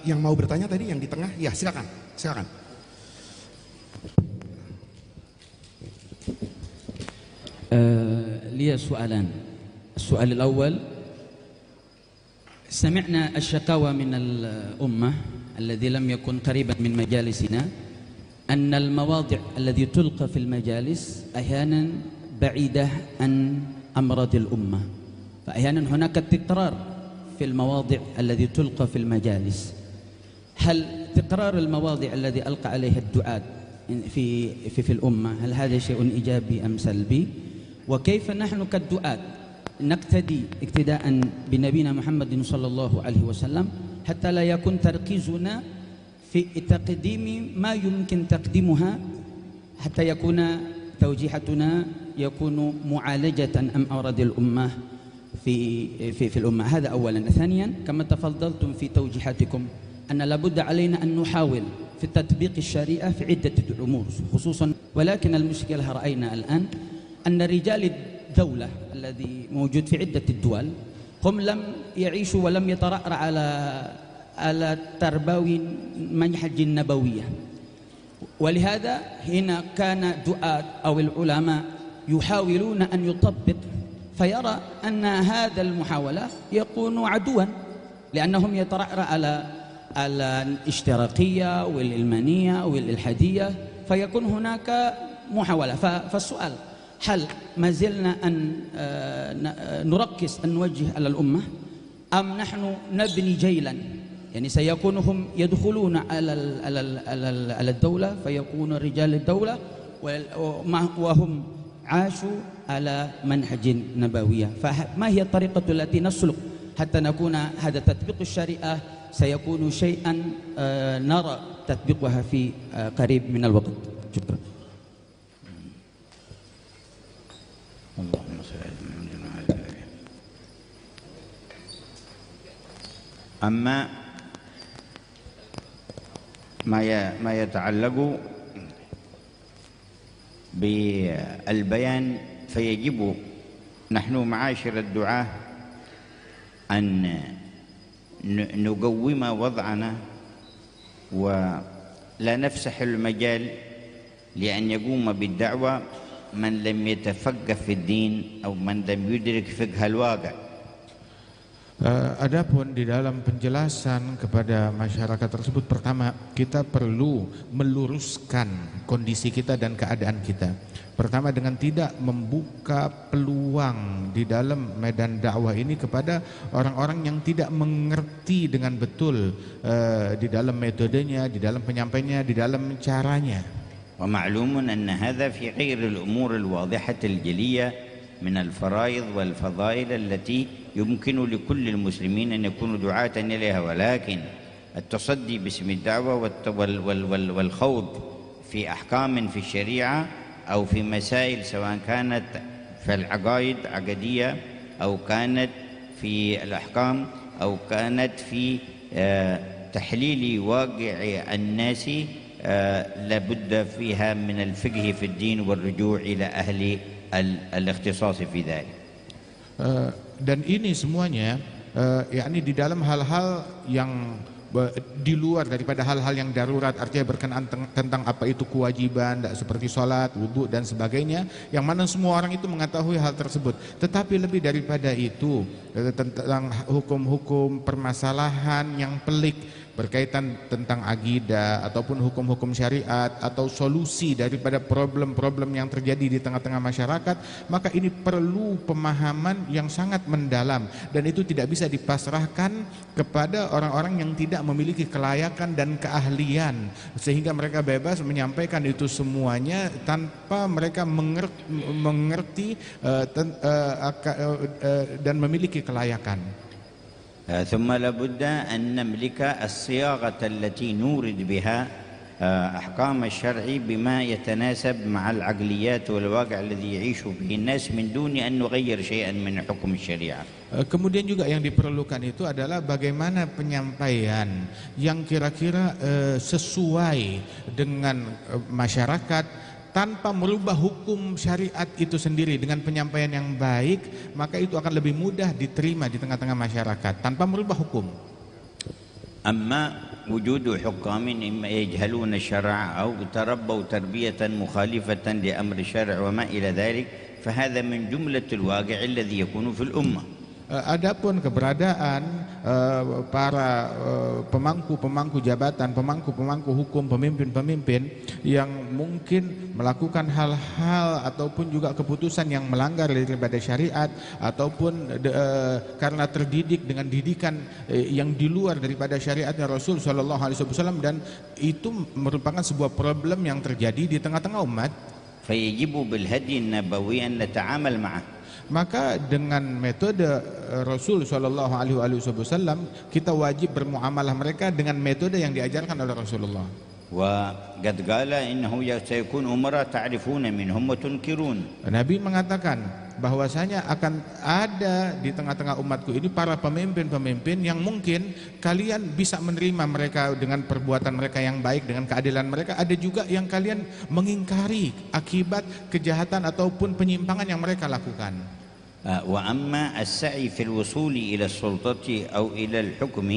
Yang mau bertanya tadi yang di tengah, ya silakan, silakan. لي سؤالان. السؤال الأول: سمعنا الشكاوى من الأمة الذي لم يكن قريبا من مجالسنا أن المواضع التي تلقى في المجالس أحيانا بعيدة عن أمراض الأمة، فأحيانا هناك تكرار في المواضع التي تلقى في المجالس. هل تكرار المواضع الذي ألقى عليها الدعاة في الأمة هل هذا شيء إيجابي أم سلبي؟ وكيف نحن كالدعاة نقتدي اقتداء بنبينا محمد صلى الله عليه وسلم حتى لا يكون تركيزنا في تقديم ما يمكن تقديمها، حتى يكون توجيهاتنا يكون معالجة أم أمراض الأمة في الأمة. هذا أولا. ثانيا، كما تفضلتم في توجيهاتكم أن لابد علينا أن نحاول في تطبيق الشريعة في عدة أمور خصوصا، ولكن المشكلة رأينا الآن أن رجال الدولة الذي موجود في عدة الدول هم لم يعيشوا ولم يترأر على تربوي منهج النبوية، ولهذا هنا كان دعاة أو العلماء يحاولون أن يطبق، فيرى أن هذا المحاولة يكون عدوا لأنهم يترأر على الاشتراكية والعلمانية والإلحادية، فيكون هناك محاولة. فالسؤال: هل ما زلنا أن نركز أن نوجه على الأمة أم نحن نبني جيلا؟ يعني سيكون هم يدخلون على الدولة فيكون رجال الدولة وهم عاشوا على منهج نبوية. فما هي الطريقة التي نسلك حتى نكون هذا تطبيق الشريعة سيكون شيئا نرى تطبيقها في قريب من الوقت؟ شكرا. اللهم صل على محمد وعلى آله. أما ما يتعلق بالبيان فيجب نحن معاشر الدعاة أن نقوم وضعنا ولا نفسح المجال لأن يقوم بالدعوة من لم يتفقه في الدين أو من لم يدرك فقه الواقع. Adapun di dalam penjelasan kepada masyarakat tersebut, pertama kita perlu meluruskan kondisi kita dan keadaan kita. Pertama, dengan tidak membuka peluang di dalam medan dakwah ini kepada orang-orang yang tidak mengerti dengan betul di dalam metodenya, di dalam penyampaiannya, di dalam caranya. ومعلوم أن هذا في غير الأمور الواضحة الجلية من الفرائض والفضائل التي يمكن لكل المسلمين أن يكونوا دعاة إليها، ولكن التصدي باسم الدعوة والخوض في أحكام في الشريعة أو في مسائل سواء كانت في العقائد عقدية أو كانت في الأحكام أو كانت في تحليل واقع الناس لابد فيها من الفقه في الدين والرجوع إلى أهل الاختصاص في ذلك. Dan ini semuanya yakni di dalam hal-hal yang di luar daripada hal-hal yang darurat, artinya berkenaan tentang apa itu kewajiban seperti sholat, wudhu dan sebagainya, yang mana semua orang itu mengetahui hal tersebut. Tetapi lebih daripada itu tentang hukum-hukum permasalahan yang pelik berkaitan tentang akidah ataupun hukum-hukum syariat atau solusi daripada problem-problem yang terjadi di tengah-tengah masyarakat, maka ini perlu pemahaman yang sangat mendalam, dan itu tidak bisa dipasrahkan kepada orang-orang yang tidak memiliki kelayakan dan keahlian sehingga mereka bebas menyampaikan itu semuanya tanpa mereka mengerti dan memiliki kelayakan. ثم لابد أن نملك الصياغة التي نورد بها أحكام الشرع بما يتناسب مع العقليات والواقع الذي يعيش به الناس من دون أن نغير شيئا من حكم الشريعة. Kemudian juga yang diperlukan itu adalah bagaimana penyampaian yang kira-kira sesuai dengan masyarakat tanpa merubah hukum syariat itu sendiri. Dengan penyampaian yang baik, maka itu akan lebih mudah diterima di tengah-tengah masyarakat tanpa merubah hukum. أما وجود حكام إما يجهلون الشرع أو تربوا تربية مخالفة لأمر الشرع وما إلى ذلك فهذا من جملة الواقع الذي يكون في الأمة. Adapun keberadaan para pemangku-pemangku jabatan, pemangku-pemangku hukum, pemimpin-pemimpin yang mungkin melakukan hal-hal ataupun juga keputusan yang melanggar daripada syariat ataupun karena terdidik dengan didikan yang di luar daripada syariatnya Rasul Shallallahu Alaihi Wasallam, dan itu merupakan sebuah problem yang terjadi di tengah-tengah umat. فيجب بالهدي النبوي أن نتعامل معه. Maka dengan metode Rasul Shallallahu Alaihi Wasallam kita wajib bermuamalah mereka dengan metode yang diajarkan oleh Rasulullah. وقد قال إنه سيكون أمراء تعرفون منهم وتنكرون. Nabi mengatakan bahwasanya akan ada di tengah-tengah umatku ini para pemimpin-pemimpin yang mungkin kalian bisa menerima mereka dengan perbuatan mereka yang baik, dengan keadilan mereka. Ada juga yang kalian mengingkari akibat kejahatan ataupun penyimpangan yang mereka lakukan. وأما السعي في الوصول إلى السلطة أو إلى الحكم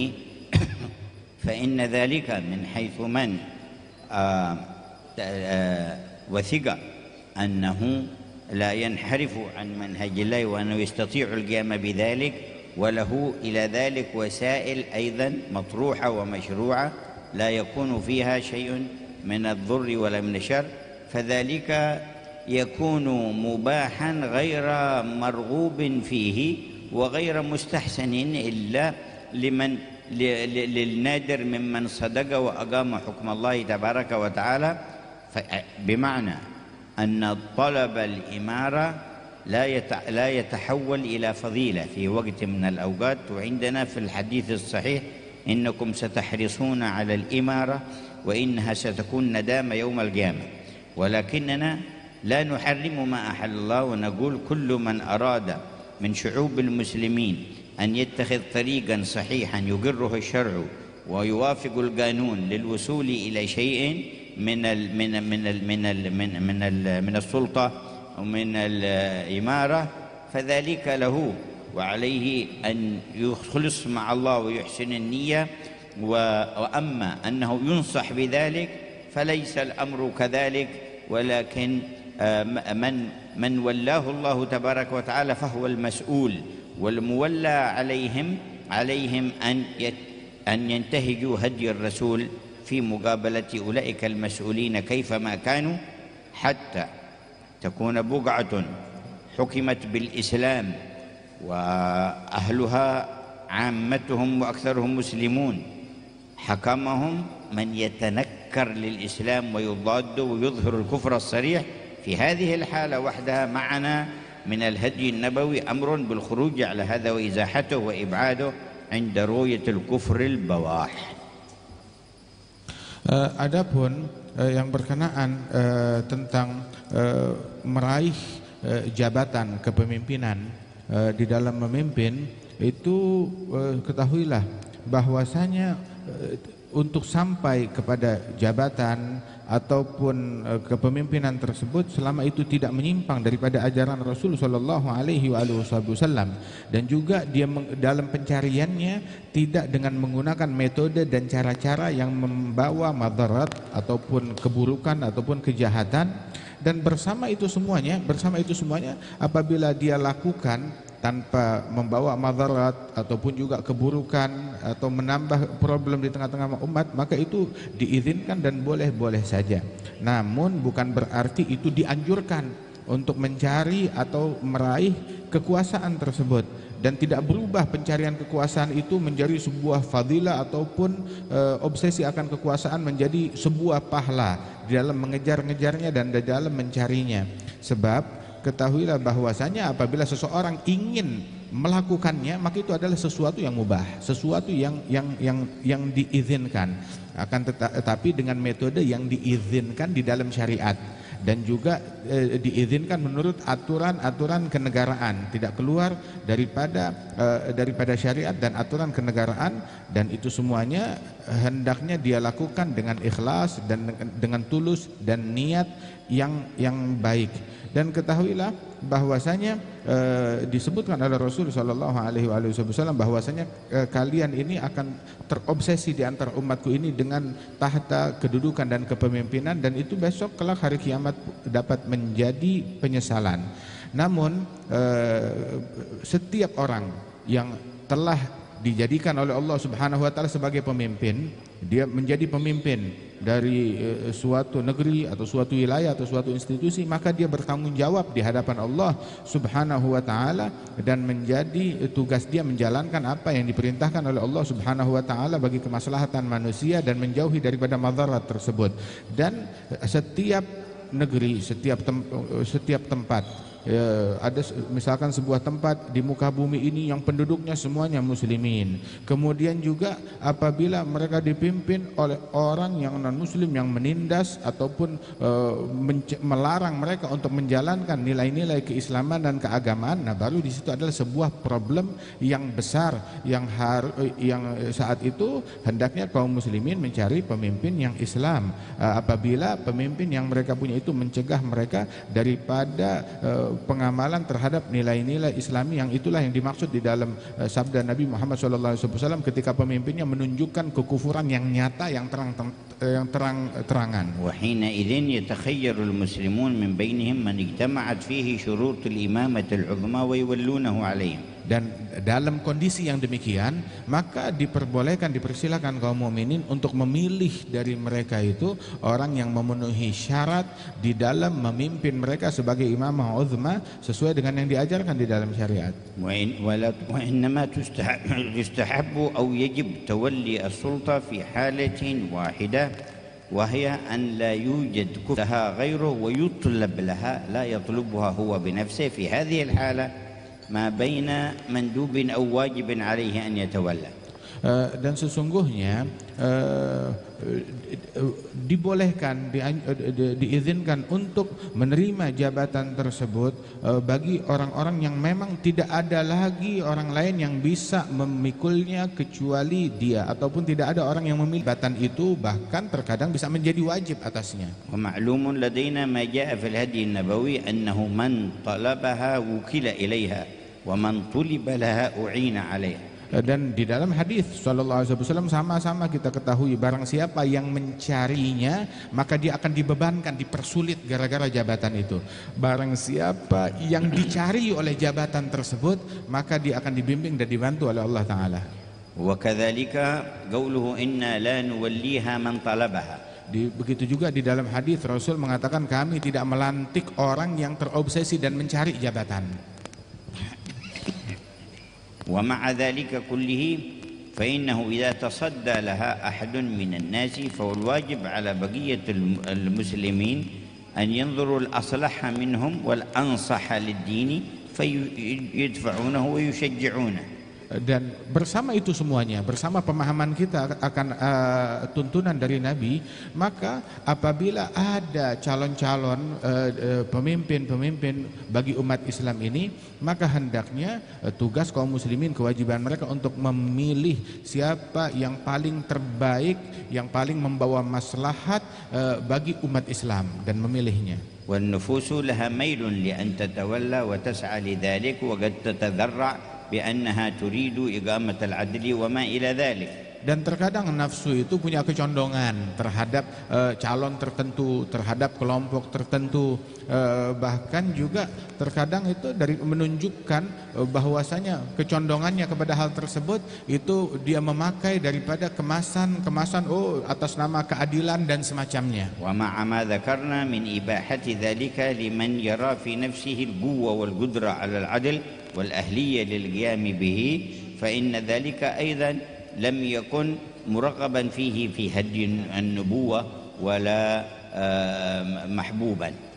فإن ذلك من حيث من وثق أنه لا ينحرف عن منهج الله وأنه يستطيع القيام بذلك وله إلى ذلك وسائل أيضا مطروحة ومشروعة لا يكون فيها شيء من الضر ولا من الشر فذلك يكون مباحا غير مرغوب فيه وغير مستحسن إلا للنادر ممن صدق وأقام حكم الله تبارك وتعالى. بمعنى أن طلب الإمارة لا يتحول إلى فضيلة في وقت من الأوقات. وعندنا في الحديث الصحيح إنكم ستحرصون على الإمارة وإنها ستكون ندامة يوم القيامة، ولكننا لا نحرم ما أحل الله ونقول كل من أراد من شعوب المسلمين أن يتخذ طريقا صحيحا يقره الشرع ويوافق القانون للوصول إلى شيء من السلطة ومن الإمارة فذلك له، وعليه أن يخلص مع الله ويحسن النية. وأما أنه ينصح بذلك فليس الأمر كذلك، ولكن من ولاه الله تبارك وتعالى فهو المسؤول، والمولى عليهم أن ينتهجوا هدي الرسول في مقابلة أولئك المسؤولين كيفما كانوا حتى تكون بقعة حكمت بالإسلام وأهلها عامتهم وأكثرهم مسلمون حكمهم من يتنكر للإسلام ويضاد ويظهر الكفر الصريح. في هذه الحالة وحدها معنا من الهدي النبوي أمر بالخروج على هذا وإزاحته وإبعاده عند رؤية الكفر البواح. Adapun yang berkenaan tentang meraih jabatan kepemimpinan di dalam memimpin itu, ketahuilah bahwasanya untuk sampai kepada jabatan ataupun kepemimpinan tersebut selama itu tidak menyimpang daripada ajaran Rasul Shallallahu Alaihi Wasallam, dan juga dia dalam pencariannya tidak dengan menggunakan metode dan cara-cara yang membawa madarat ataupun keburukan ataupun kejahatan. Dan bersama itu semuanya apabila dia lakukan tanpa membawa madarat ataupun juga keburukan atau menambah problem di tengah-tengah umat, maka itu diizinkan dan boleh-boleh saja. Namun bukan berarti itu dianjurkan untuk mencari atau meraih kekuasaan tersebut, dan tidak berubah pencarian kekuasaan itu menjadi sebuah fadilah ataupun obsesi akan kekuasaan menjadi sebuah pahala di dalam mengejar-ngejarnya dan di dalam mencarinya. Sebab ketahuilah bahwasanya apabila seseorang ingin melakukannya, maka itu adalah sesuatu yang mubah, sesuatu yang diizinkan, akan tetapi dengan metode yang diizinkan di dalam syariat, dan juga diizinkan menurut aturan-aturan kenegaraan, tidak keluar daripada syariat dan aturan kenegaraan. Dan itu semuanya hendaknya dia lakukan dengan ikhlas dan dengan tulus dan niat yang baik. Dan ketahuilah bahwasanya disebutkan oleh Rasul sallallahu alaihi wasallam bahwasanya kalian ini akan terobsesi di antara umatku ini dengan tahta kedudukan dan kepemimpinan, dan itu besok kelak hari kiamat dapat menjadi penyesalan. Namun setiap orang yang telah dijadikan oleh Allah Subhanahu wa taala sebagai pemimpin, dia menjadi pemimpin dari suatu negeri atau suatu wilayah atau suatu institusi, maka dia bertanggung jawab di hadapan Allah Subhanahu wa taala, dan menjadi tugas dia menjalankan apa yang diperintahkan oleh Allah Subhanahu wa taala bagi kemaslahatan manusia dan menjauhi daripada madarat tersebut. Dan setiap negeri, setiap tempat, ada misalkan sebuah tempat di muka bumi ini yang penduduknya semuanya muslimin, kemudian juga apabila mereka dipimpin oleh orang yang non muslim yang menindas ataupun melarang mereka untuk menjalankan nilai-nilai keislaman dan keagamaan, nah baru di situ adalah sebuah problem yang besar yang saat itu hendaknya kaum muslimin mencari pemimpin yang Islam. Apabila pemimpin yang mereka punya itu mencegah mereka daripada pengamalan terhadap nilai-nilai Islami, yang itulah yang dimaksud di dalam sabda Nabi Muhammad SAW ketika pemimpinnya menunjukkan kekufuran yang nyata, yang terang-terangan. Wa hina idzin yatakhayyarul muslimun min bainihim man ijtama'at fihi syurutul imamatil 'uzma wa yuwallunahu 'alaihim. Dan dalam kondisi yang demikian, maka dipersilakan kaum mukminin untuk memilih dari mereka itu orang yang memenuhi syarat di dalam memimpin mereka sebagai imamah uzma sesuai dengan yang diajarkan di dalam syariat. Wa innama tustahabbu aw yajib tawalli as-sulta fi halatin wahidah وهي أن لا يوجد كفها غيره ويطلب لها لا يطلبها هو بنفسه في هذه الحالة ما بين مندوب أو واجب عليه أن يتولى. Dan sesungguhnya dibolehkan, diizinkan untuk menerima jabatan tersebut bagi orang-orang yang memang tidak ada lagi orang lain yang bisa memikulnya kecuali dia, ataupun tidak ada orang yang memiliki jabatan itu, bahkan terkadang bisa menjadi wajib atasnya. ومعلوم لدينا ما جاء في الهدي النبوي أنه من طلبها وكل إليها ومن طلب لها أعين عليها. Dan di dalam hadis sallallahu alaihi wasallam sama-sama kita ketahui, barang siapa yang mencarinya maka dia akan dibebankan, dipersulit gara-gara jabatan itu. Barang siapa yang dicari oleh jabatan tersebut maka dia akan dibimbing dan dibantu oleh Allah taala. Wa kadzalika qauluhu inna la nuwalliha man talabaha. Begitu juga di dalam hadis Rasul mengatakan kami tidak melantik orang yang terobsesi dan mencari jabatan. ومع ذلك كله فإنه إذا تصدى لها أحد من الناس فهو الواجب على بقية المسلمين أن ينظروا الأصلح منهم والأنصح للدين فيدفعونه ويشجعونه. Dan bersama itu semuanya, bersama pemahaman kita akan tuntunan dari Nabi, maka apabila ada calon-calon pemimpin-pemimpin bagi umat Islam ini, maka hendaknya tugas kaum muslimin, kewajiban mereka untuk memilih siapa yang paling terbaik, yang paling membawa maslahat bagi umat Islam dan memilihnya. والنفوس لها ميل لأن تتولى وتسعى لذلك وقد تتذرع بأنها تريد إقامة العدل وما إلى ذلك. Dan terkadang nafsu itu punya kecondongan terhadap calon tertentu, terhadap kelompok tertentu, bahkan juga terkadang itu dari menunjukkan bahwasanya kecondongannya kepada hal tersebut itu dia memakai daripada kemasan atas nama keadilan dan semacamnya. ومع ما ذكرنا من إباحة ذلك لمن يرى في نفسه القوة والقدرة على العدل والأهلية للقيام به فإن ذلك أيضا لم يكن مرغبا فيه في هدي النبوة ولا محبوبا.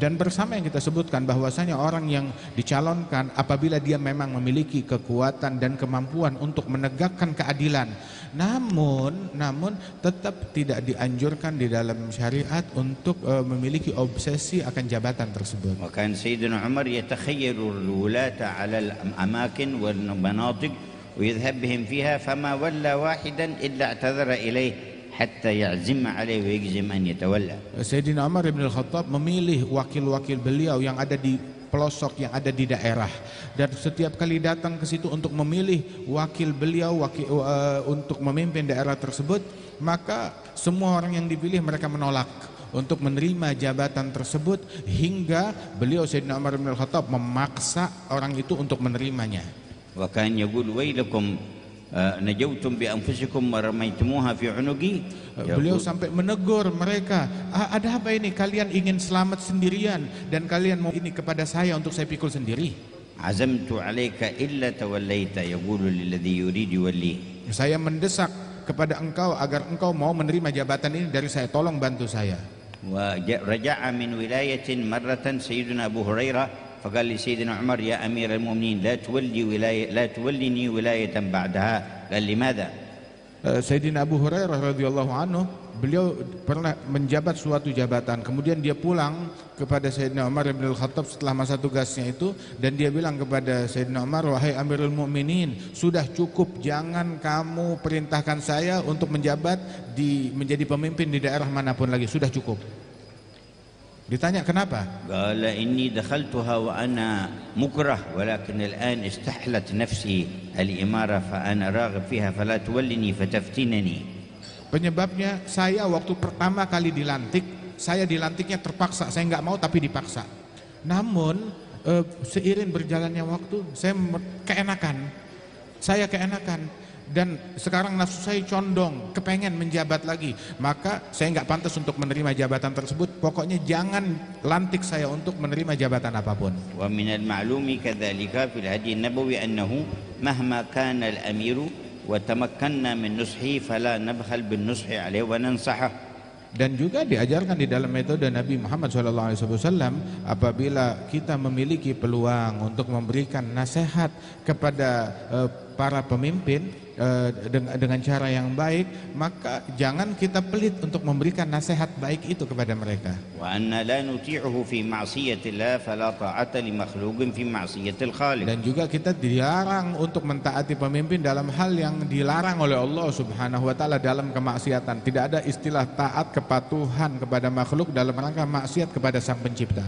Dan bersama yang kita sebutkan bahwasanya orang yang dicalonkan apabila dia memang memiliki kekuatan dan kemampuan untuk menegakkan keadilan, namun tetap tidak dianjurkan di dalam syariat untuk memiliki obsesi akan jabatan tersebut. وكان سيدنا عمر يتخير الولاة على الأماكن والمناطق ويذهب بهم فيها، فما ولى واحدا إلا اعتذر إليه حتى يعزم عليه ويجزم أن يتولى. Sayyidina Umar bin Al-Khattab memilih wakil-wakil beliau yang ada di pelosok, yang ada di daerah, dan setiap kali datang ke situ untuk memilih wakil beliau untuk memimpin daerah tersebut, maka semua orang yang dipilih mereka menolak untuk menerima jabatan tersebut, hingga beliau Sayyidina Umar bin Al-Khattab memaksa orang itu untuk menerimanya. وكان يقول ويلكم najautum bi anfusikum wa ramaitumuha fi unuqi. Beliau sampai menegur mereka, ada apa ini, kalian ingin selamat sendirian dan kalian mau ini kepada saya untuk saya pikul sendiri. Azamtu alaika illa tawallaita yaqulu lilladhi yurid yuwalli. Saya mendesak kepada engkau agar engkau mau menerima jabatan ini dari saya, tolong bantu saya. Wa raja'a min wilayatin marratan sayyiduna Abu Hurairah فقال لسيدنا عمر يا أمير المؤمنين لا تولني ولاية بعدها. قال لماذا؟ Sayyidina Abu Hurairah radhiyallahu anhu, beliau pernah menjabat suatu jabatan, kemudian dia pulang kepada Sayyidina Umar bin Al-Khattab setelah masa tugasnya itu, dan dia bilang kepada Sayyidina Umar, wahai Amirul Mukminin, sudah cukup, jangan kamu perintahkan saya untuk menjabat menjadi pemimpin di daerah manapun lagi, sudah cukup. Ditanya kenapa? Qala inni dakhaltuha wa ana mukrah walakin al'an istahlat nafsi al-imara fa ana raghib fiha fala tuwallini fataftinani. Penyebabnya, saya waktu pertama kali dilantik, saya dilantiknya terpaksa, saya nggak mau tapi dipaksa. Namun seiring berjalannya waktu, saya keenakan. Dan sekarang nafsu saya condong, kepengen menjabat lagi, maka saya nggak pantas untuk menerima jabatan tersebut. Pokoknya jangan lantik saya untuk menerima jabatan apapun. Wa min al-ma'lumi kadzalika fil hadi an-nabawi annahu mahma kana al-amiru wa tamakkanna min nushi fala nabkhal bin nushi alayhi wa nansahu. Dan juga diajarkan di dalam metode Nabi Muhammad SAW, apabila kita memiliki peluang untuk memberikan nasihat kepada para pemimpin dengan cara yang baik, maka jangan kita pelit untuk memberikan nasihat baik itu kepada mereka. Wa anna la nuti'uhu fi ma'siyatillah fala ta'ata li makhluqin fi ma'siyatil khaliq. Dan juga kita dilarang untuk mentaati pemimpin dalam hal yang dilarang oleh Allah Subhanahu wa taala dalam kemaksiatan. Tidak ada istilah taat, kepatuhan kepada makhluk dalam rangka maksiat kepada Sang Pencipta.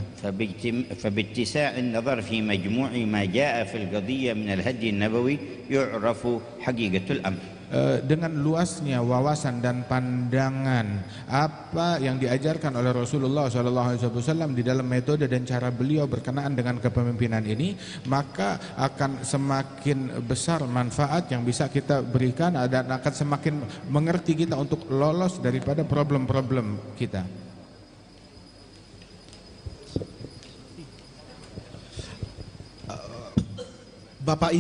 فباتساع النظر في مجموع ما جاء في القضية من الهدي النبوي يعرف حقيقة الأمر. Dengan luasnya wawasan dan pandangan apa yang diajarkan oleh Rasulullah SAW di dalam metode dan cara beliau berkenaan dengan kepemimpinan ini, maka akan semakin besar manfaat yang bisa kita berikan dan akan semakin mengerti kita untuk lolos daripada problem-problem kita. Bapak